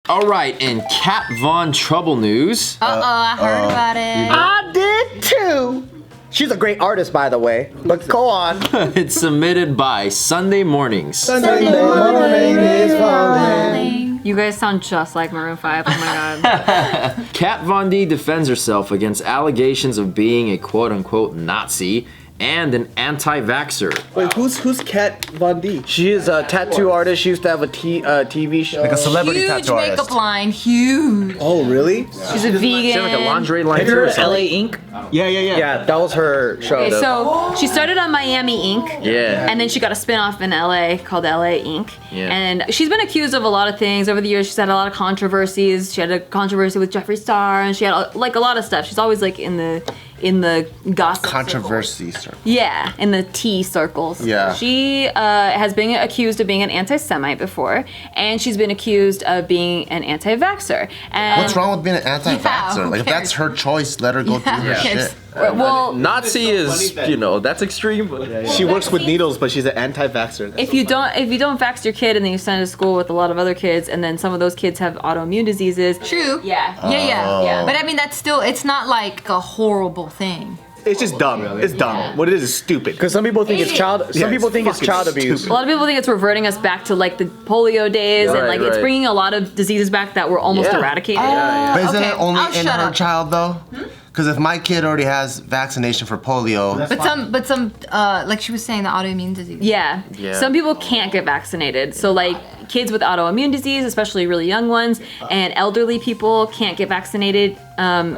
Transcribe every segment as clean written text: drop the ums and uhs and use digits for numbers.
All right, in KatVonD trouble news. I heard about it. I did too. She's a great artist, by the way. But go on. It's submitted by Sunday Mornings. Sunday morning is falling. You guys sound just like Maroon 5. Oh my god. KatVonD defends herself against allegations of being a quote-unquote Nazi and an anti-vaxxer. Wait, who's KatVonD? She is a tattoo artist. She used to have a TV show. Like a celebrity Huge tattoo artist. makeup line, huge. Oh, really? She's a vegan. She had like a lingerie line Have you too or heard of LA something. Inc? Yeah. Yeah, that was her show. Okay, so she started on Miami Inc. Yeah. And then she got a spin-off in LA called LA Inc. Yeah. And she's been accused of a lot of things over the years. She's had a lot of controversies. She had a controversy with Jeffree Star, and she had like a lot of stuff. She's always like in the gossip Controversies. circles. Yeah, in the tea circles. Yeah. She has been accused of being an anti-Semite before, and she's been accused of being an anti-vaxxer. And What's wrong with being an anti-vaxxer? who like, if cares? that's her choice, let her go through her shit. Well, Nazi is, you know, that's extreme. But She works with needles, but she's an anti-vaxxer. if you don't vax your kid and then you send it to school with a lot of other kids, and then some of those kids have autoimmune diseases. True. Yeah. Yeah. But I mean, that's still, it's not like a horrible thing. It's just dumb. It's dumb. What it is stupid. Because some people think it's child. Some people think it's child abuse. A lot of people think it's reverting us back to like the polio days, and like it's right. bringing a lot of diseases back that were almost Yeah. eradicated. But isn't Okay, it only I'll in shut her up. child, though? Because if my kid already has vaccination for polio, But some, like she was saying, the autoimmune disease. Yeah. Yeah. Some people can't get vaccinated. So like kids with autoimmune disease, especially really young ones, and elderly people can't get vaccinated,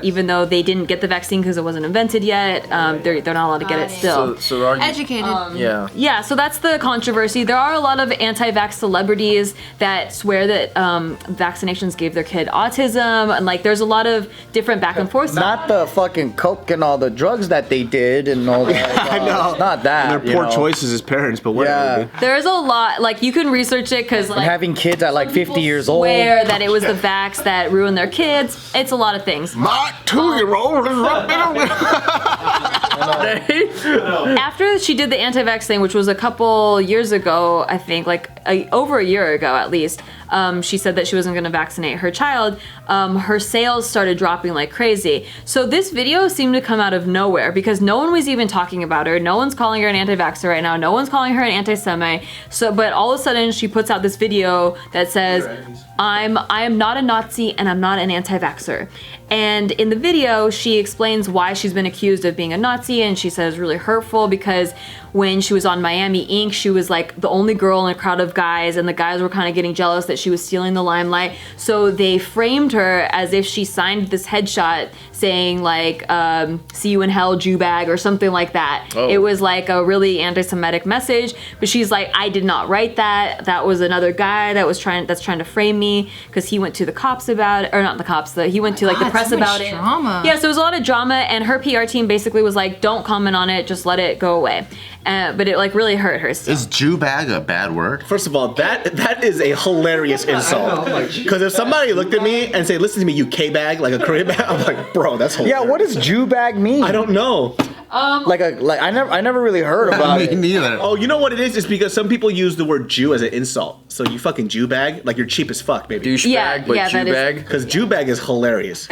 even though they didn't get the vaccine because it wasn't invented yet. They're not allowed to get it still. so there are Educated. yeah. Yeah, so that's the controversy. There are a lot of anti-vax celebrities that swear that vaccinations gave their kid autism, and like there's a lot of different back and forth. Not the fucking coke and all the drugs that they did and all that. I know. It's not that. And their poor choices as parents, but whatever. Yeah. There's a lot, like you can research it because like Having kids at like 50 years old. swear that it was the vax that ruined their kids. It's a lot of things. my 2-year-old is After she did the anti-vax thing, which was a couple years ago, I think, like over a year ago at least, she said that she wasn't going to vaccinate her child. Her sales started dropping like crazy. So this video seemed to come out of nowhere because no one was even talking about her. No one's calling her an anti-vaxxer right now. No one's calling her an anti-Semite. So, but all of a sudden she puts out this video that says, I am not a Nazi and I'm not an anti-vaxxer. And in the video, she explains why she's been accused of being a Nazi, and she says really hurtful because when she was on Miami Inc., she was like the only girl in a crowd of guys, and the guys were kind of getting jealous that she was stealing the limelight. So they framed her as if she signed this headshot saying like, see you in hell, Jew bag, or something like that. Oh. It was like a really anti-Semitic message, but she's like, I did not write that. That was another guy that's trying to frame me because he went to the cops about it, or not the cops, he went to like the God, press so much about it. drama. Yeah, so there was a lot of drama, and her PR team basically was like, don't comment on it, just let it go away. But it like really hurt her still. Is Jew bag a bad word? First of all, that is a hilarious insult. Because if somebody looked at me and said, listen to me, you K-bag, like a Korean bag, I'm like, bro, that's hilarious. Yeah, what does Jew bag mean? I don't know. I never really heard about Me it. neither. Oh, you know what it is? It's because some people use the word Jew as an insult. So you fucking Jew bag, like you're cheap as fuck, baby. Douchebag, Yeah, but yeah, Jew that is- bag. Because Jew bag is hilarious.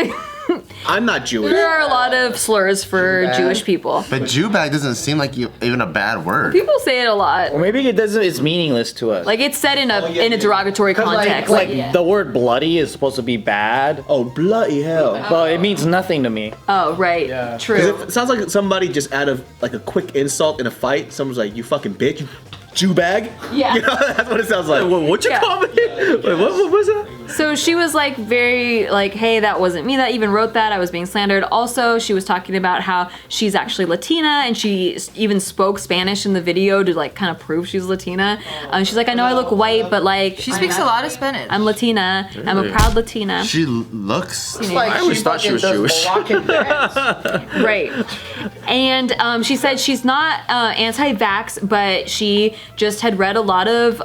I'm not Jewish. There are a lot of slurs for Jewish people. But Jew bag doesn't seem like even a bad word. People say it a lot. Or maybe it doesn't. It's meaningless to us. Like it's said in a derogatory context. Like the word bloody is supposed to be bad, Oh, bloody hell. but it means nothing to me. Oh, right. True. Because it sounds like somebody just out of like a quick insult in a fight, someone's like, you fucking bitch, Jew bag? Yeah. You know, that's what it sounds like. What you Yeah. call me? Wait, what was that? So she was like very like, hey, that wasn't me that even wrote that. I was being slandered. Also, she was talking about how she's actually Latina, and she even spoke Spanish in the video to like kind of prove she's Latina. She's like, I know I look white, but like She speaks a lot of Spanish. I'm Latina. I'm a proud Latina. She looks. I always thought she was Jewish. Right. And she said she's not anti-vax, but she just had read a lot of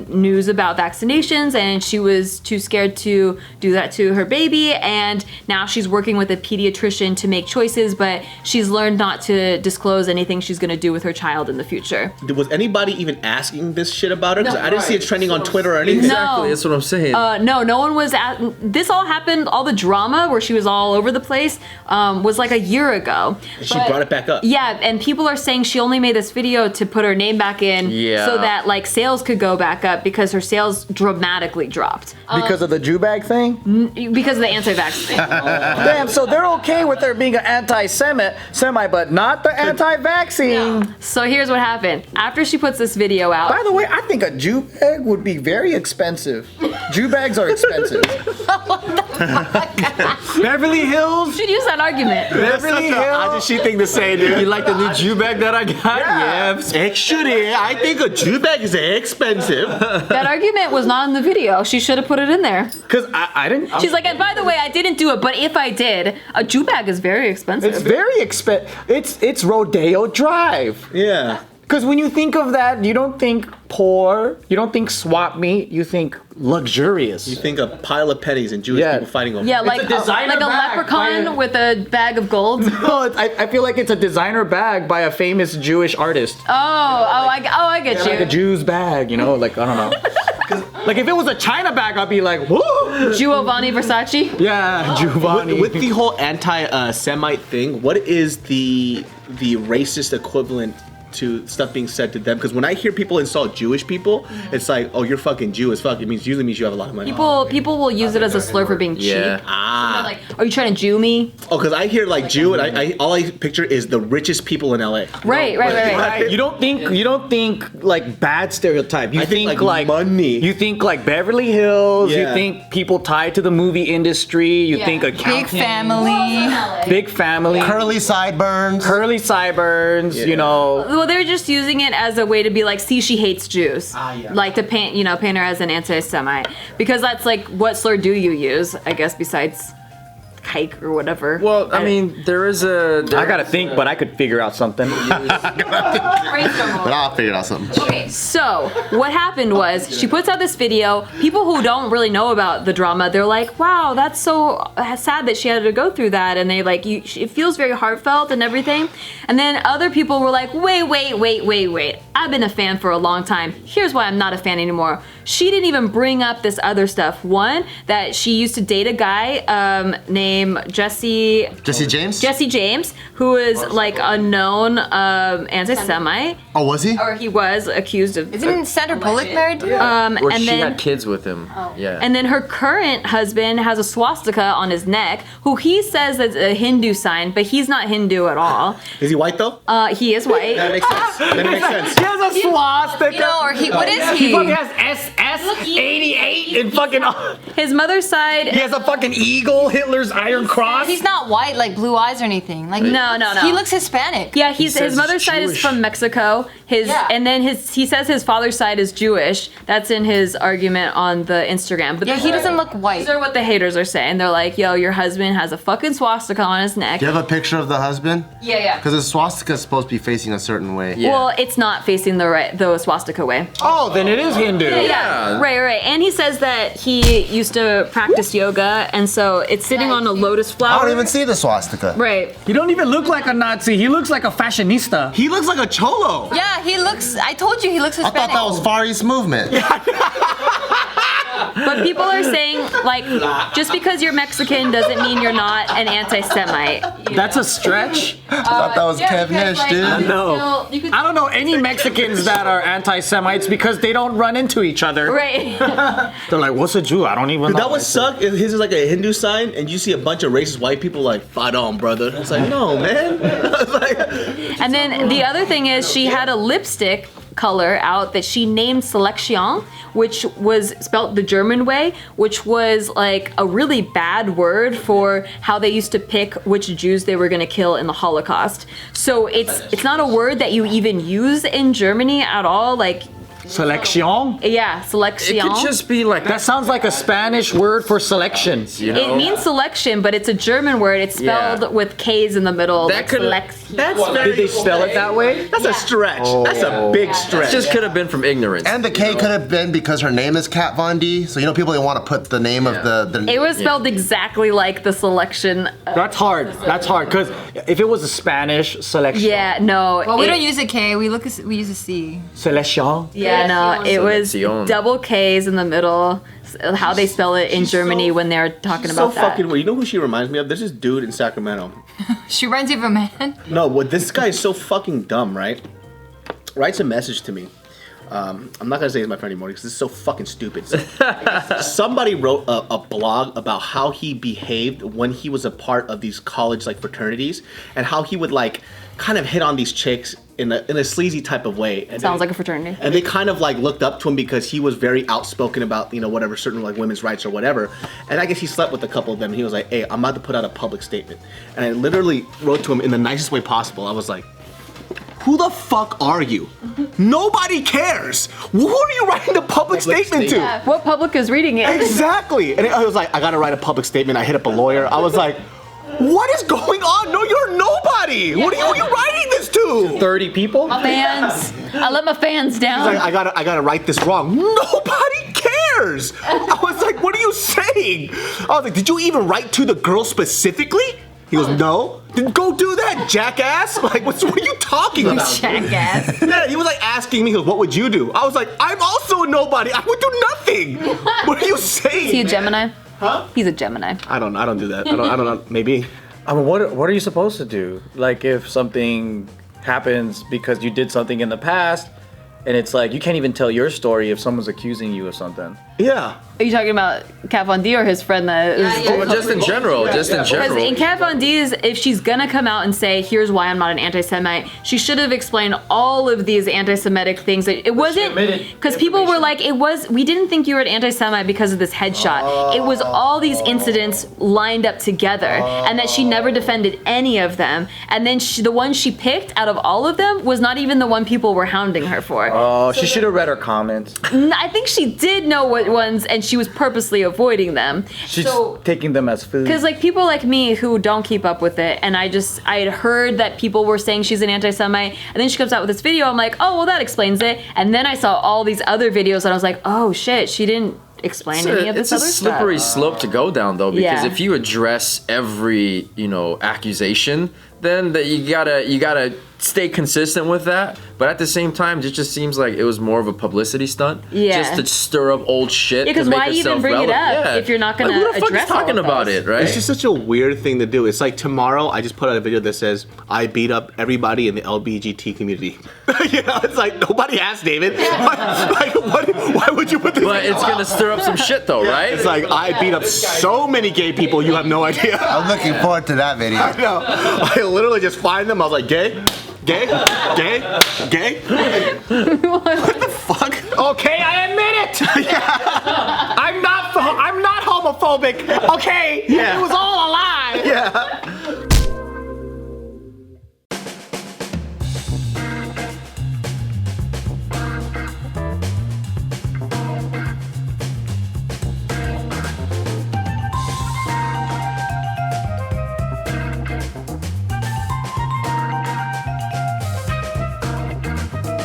news about vaccinations, and she was too scared to do that to her baby. And now she's working with a pediatrician to make choices, but she's learned not to disclose anything she's going to do with her child in the future. Was anybody even asking this shit about her? Because No. I didn't see it trending on Twitter or anything. Exactly, No. that's what I'm saying. No one was at. This all happened. All the drama where she was all over the place was like a year ago. She brought it back up. Yeah, and people are saying she only made this video to put her name back in, Yeah. so that like sales could go back up because her sales dramatically dropped Because of the Jew bag thing? because of the anti-vax thing. Damn, so they're okay with her being an anti-Semite, but not the anti-vaccine. So here's what happened. After she puts this video out, By the way, I think a Jew bag would be very expensive. Jew bags are expensive. Beverly Hills. you should use that argument. Beverly I Hills. just she think the same, You dude. like the new Jew bag that I got? Yeah. Actually, I think a Jew bag is expensive. That argument was not in the video. She should have put it in there. Because I didn't. She's like, and by the way, I didn't do it, but if I did, a Jew bag is very expensive. It's very expensive. It's Rodeo Drive. Yeah. Because when you think of that, you don't think poor, you don't think swap meet, you think luxurious. You think a pile of pennies and Jewish Yeah. people fighting over Yeah, it. like a designer like a bag leprechaun by a- with a bag of gold. No, I feel like it's a designer bag by a famous Jewish artist. I get you. Like a Jew's bag, you know, like, I don't know. Like if it was a China bag, I'd be like, whoa! Giovanni Versace. Yeah, Giovanni. With the whole anti-Semite thing, what is the racist equivalent to stuff being said to them? Because when I hear people insult Jewish people, it's like, oh, you're fucking Jew as fuck. It usually means you have a lot of money. People will use it as a slur for being cheap. Yeah. Ah. Like, are you trying to Jew me? Oh, because I hear like Jew, and I all I picture is the richest people in LA. Right. You don't think like bad stereotype. You I think, like, money. You think like Beverly Hills. Yeah. You think people tied to the movie industry. You think Big accounting. family. Big family. Curly sideburns. Curly sideburns. Yeah. You know. Well, they're just using it as a way to be like, see, she hates Jews. Yeah. Like to paint her as an anti-Semite. Because that's like, what slur do you use, I guess, besides hike or whatever? Well, I mean, there is a. I gotta think, but I could figure out something. But I'll figure out something. Okay, so what happened was she puts out this video. People who don't really know about the drama, they're like, wow, that's so sad that she had to go through that. And they like, it feels very heartfelt and everything. And then other people were like, wait. I've been a fan for a long time. Here's why I'm not a fan anymore. She didn't even bring up this other stuff. One, that she used to date a guy named Jesse James, who is like a known anti-Semite. Oh, was he? Or he was accused of. Isn't Sandra Bullock married to him? Or and she then had kids with him. Yeah. and then her current husband has a swastika on his neck, who he says is a Hindu sign, but he's not Hindu at all. Is he white though? He is white. That makes sense. That makes sense. He has a swastika. You know, or what is He he? fucking has SS88 in fucking. His mother's side. He has a fucking eagle, Hitler's Iron Cross. He's not white, like blue eyes or anything. Like No. He looks Hispanic. Yeah, says his mother's he's side is Jewish. from Mexico. And then he says his father's side is Jewish. That's in his argument on the Instagram. But Yeah, he doesn't look These white. are what the haters are saying. They're like, yo, your husband has a fucking swastika on his neck. Do you have a picture of the husband? Yeah. Because the swastika is supposed to be facing a certain way. Yeah. Well, it's not facing the swastika way. Oh, then it is Hindu. Yeah. Right. And he says that he used to practice yoga, and so it's sitting on a lotus flower. I don't even see the swastika. Right. He don't even look like a Nazi. He looks like a fashionista. He looks like a cholo. Yeah, he looks. I told you he looks I Hispanic. thought that was Far East movement. But people are saying, like, just because you're Mexican doesn't mean you're not an anti-Semite. That's a stretch. I thought that was Kev Nish, dude. No. I don't know any Mexicans that are anti-Semites because they don't run into each other. Right. They're like, what's a Jew? I don't even know. That would suck if his is like a Hindu sign and you see a bunch of racist white people like, fight on, brother. It's like, no, man. It's like, And then the other thing is she had a lipstick color out that she named Selection, which was spelt the German way, which was like a really bad word for how they used to pick which Jews they were going to kill in the Holocaust. So it's not a word that you even use in Germany at all. Like, Selection? Yeah, selection. It could just be like That sounds like a Spanish word for selection. you know. It means selection, but it's a German word. It's spelled Yeah. with K's in the middle. That like could- selection. That's very. Did they spell it that way? That's a stretch. That's a big stretch. Just could have been from ignorance. And the K could have been because her name is KatVonD. So you know people want to put the name of the It was spelled exactly like the selection. That's hard. That's hard. Because if it was a Spanish selection. Yeah, no. Well, we it- don't use a K. We use a C. Selection. Yeah, no. It was Selection. double K's in the middle. How they spell it in Germany when they're talking so about that. fucking weird. You know who she reminds me of? There's this dude in Sacramento. She reminds you of a man. No, what this guy is so fucking dumb, right? Writes a message to me. I'm not gonna say he's my friend anymore because this is so fucking stupid. So, somebody wrote a blog about how he behaved when he was a part of these college like fraternities and how he would like kind of hit on these chicks in a sleazy type of way. And Sounds like a fraternity. And they kind of like looked up to him because he was very outspoken about, you know, whatever, certain like women's rights or whatever. And I guess he slept with a couple of them. He was like, hey, I'm about to put out a public statement. And I literally wrote to him in the nicest way possible. I was like, who the fuck are you? Nobody cares. Who are you writing the public statement to? Yeah, what public is reading it? Exactly. And I was like, I gotta write a public statement. I hit up a lawyer. I was like, what is going on? No, you're nobody. What are you writing this to? 30 people? Fans. I let my fans down. Like, I gotta write this wrong. Nobody cares. I was like, what are you saying? I was like, did you even write to the girl specifically? He goes, no. Then go do that, jackass. Like, what are you talking about? Jackass. Yeah, he was like asking me, he goes, what would you do? I was like, I'm also a nobody. I would do nothing. What are you saying? Is he a Gemini? Huh? He's a Gemini. I don't do that. I don't know. Maybe. I mean, what are you supposed to do? Like, if something happens because you did something in the past, and it's like, you can't even tell your story if someone's accusing you of something. Yeah. Are you talking about KatVonD or his friend that is... Well, just in general, just in Because general. in KatVonD's, if she's gonna come out and say, here's why I'm not an anti-Semite, she should have explained all of these anti-Semitic things. It wasn't, because people were like, we didn't think you were an anti-Semite because of this headshot. It was all these incidents lined up together, and that she never defended any of them. And then the one she picked out of all of them was not even the one people were hounding her for. Oh, she should have read her comments. I think she did know what ones, and she was purposely avoiding them. She's taking them as food. Because like people like me who don't keep up with it, and I had heard that people were saying she's an anti-Semite, and then she comes out with this video, I'm like, oh, well, that explains it. And then I saw all these other videos, and I was like, oh shit, she didn't explain any of this It's other a slippery stuff. slope to go down, though, because Yeah. if you address every, accusation, then you gotta stay consistent with that. But at the same time, it just seems like it was more of a publicity stunt, Yeah. just to stir up old shit. Yeah, 'cause to make why even itself bring it relevant. up Yeah. if you're not gonna Like, who the fuck address is talking all of about those? it, right? It's just such a weird thing to do. It's like tomorrow I just put out a video that says I beat up everybody in the LBGT community. It's like nobody asked David. Why would you put this? But it's gonna stir up some shit, though, right? It's like I beat up so many gay people you have no idea. I'm looking forward to that video. I know. I literally just find them. I was like, gay, gay, gay, gay. What the fuck? Okay, I admit it. I'm not homophobic. Okay, Yeah. it was all a lie. Yeah.